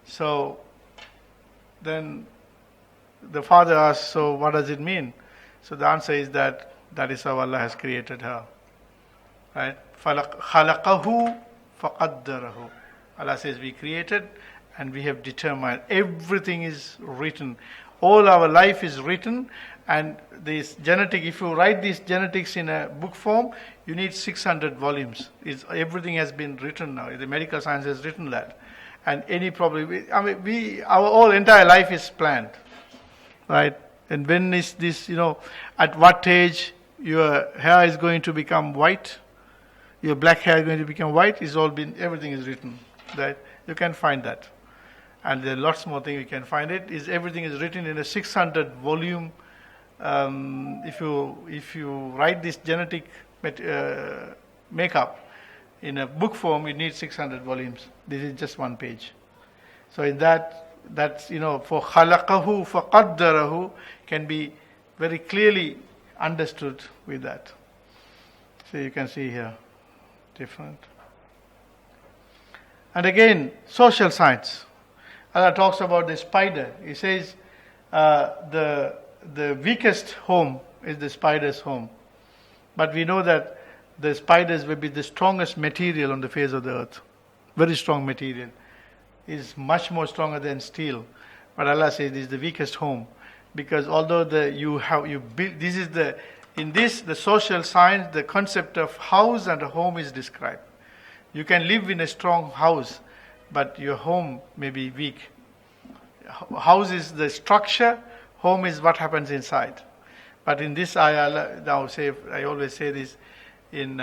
So then the father asked, so what does it mean? So the answer is that is how Allah has created her. Right? خَلَقَهُ فَقَدَّرَهُ. Allah says we created and we have determined. Everything is written. All our life is written, and this genetic, if you write these genetics in a book form, you need 600 volumes. Everything has been written now. The medical science has written that. And any problem, our whole entire life is planned, right? And when is this, at what age your hair is going to become white, your black hair is going to become white, everything is written, right? You can find that. And there are lots more things you can find it. Everything is written in a 600 volume. If you write this genetic makeup in a book form, you need 600 volumes. This is just one page. So in that's for khalaqahu faqaddarahu can be very clearly understood with that. So you can see here different. And again, social science. Allah talks about the spider. He says the weakest home is the spider's home. But we know that the spiders will be the strongest material on the face of the earth. Very strong material. Is much more stronger than steel. But Allah says this is the weakest home. Because although the social science, the concept of house and a home is described. You can live in a strong house, but your home may be weak. House is the structure, home is what happens inside. But in this ayah, I always say this, there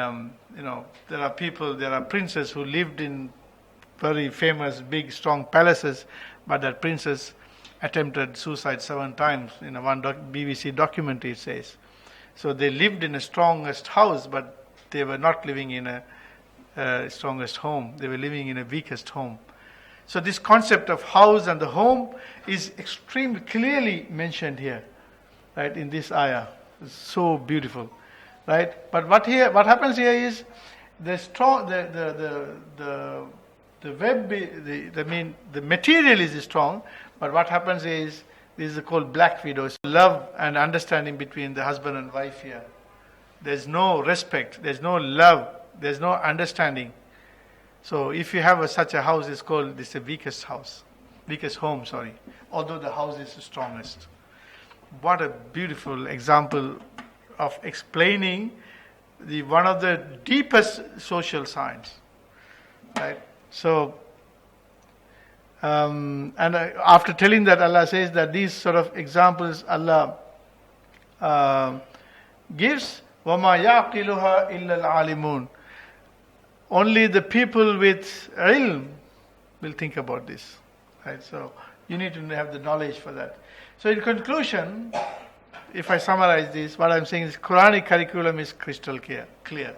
are princes who lived in very famous, big, strong palaces, but that princess attempted suicide 7 times. In one BBC documentary it says. So they lived in a strongest house, but they were not living in a strongest home. They were living in a weakest home. So this concept of house and the home is extremely clearly mentioned here, right, in this ayah. It's so beautiful, right? But what happens here is the material is strong, but what happens is this is called black widows. Love and understanding between the husband and wife here. there's no respect, there's no love, there's no understanding. So if you have such a house, it's called the weakest home, although the house is the strongest. What a beautiful example of explaining one of the deepest social science, right? So, after telling that, Allah says that these sort of examples Allah gives, وَمَا يَعْقِلُهَا إِلَّا الْعَالِمُونَ. Only the people with ilm will think about this, right? So you need to have the knowledge for that. So in conclusion, if I summarize this, what I'm saying is Quranic curriculum is crystal clear.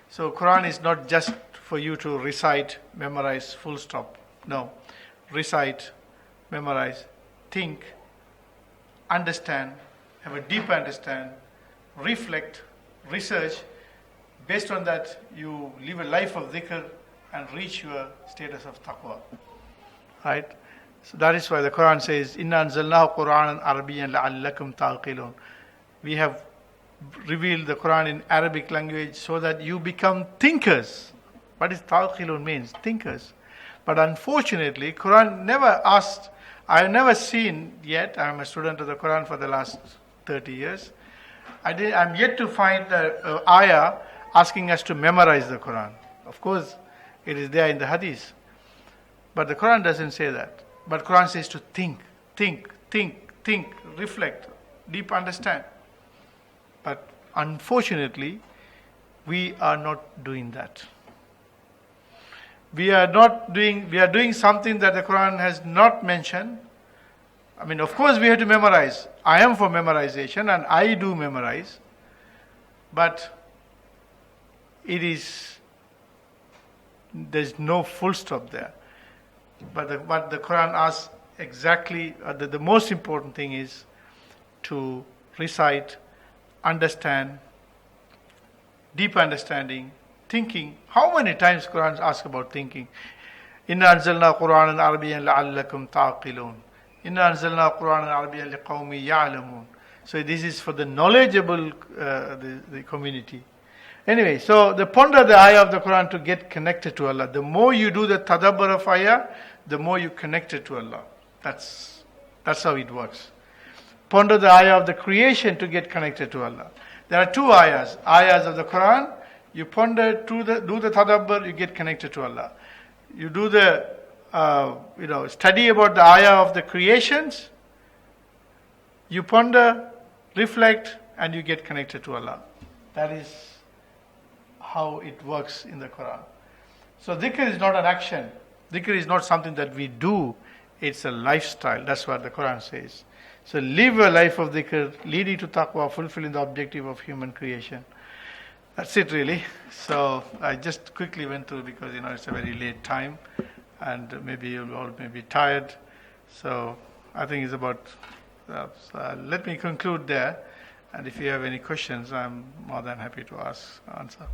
So Quran is not just for you to recite, memorize, full stop. No. Recite, memorize, think, understand, have a deep understand, reflect, research. Based on that, you live a life of dhikr and reach your status of taqwa. Right? So that is why the Quran says, Inna anzalnahu Qur'anan Arabiyyan la'allakum ta'qilun. We have revealed the Quran in Arabic language so that you become thinkers. What does ta'qilun means? Thinkers. But unfortunately, Quran never asked, I have never seen yet, I am a student of the Quran for the last 30 years, I'm yet to find the ayah asking us to memorize the Quran. Of course, it is there in the hadith. But the Quran doesn't say that. But Quran says to think, reflect, deep understand. But unfortunately, we are not doing that. We are doing something that the Quran has not mentioned. I mean, of course we have to memorize. I am for memorization and I do memorize. But there's no full stop there. But what the Quran asks exactly, the most important thing is to recite, understand, deep understanding, thinking. How many times Quran asks about thinking? Inna anzalna Qur'anan Arabiyyan la'allakum ta'qilun. Inna anzalna Qur'anan Arabiyyan liqawmi ya'lamun. So this is for the knowledgeable the community. Anyway, so ponder the ayah of the Quran to get connected to Allah. The more you do the tadabbur of ayah, the more you connected to Allah. That's how it works. Ponder the ayah of the creation to get connected to Allah. There are two ayahs of the Quran. You ponder, do the tadabbur, you get connected to Allah. You do the study about the ayah of the creations. You ponder, reflect, and you get connected to Allah. That is how it works in the Quran. So dhikr is not an action. Dhikr is not something that we do. It's a lifestyle. That's what the Quran says. So live a life of dhikr, leading to taqwa, fulfilling the objective of human creation. That's it really. So I just quickly went through because it's a very late time and maybe you all may be tired. So I think it's about, let me conclude there. And if you have any questions, I'm more than happy to answer.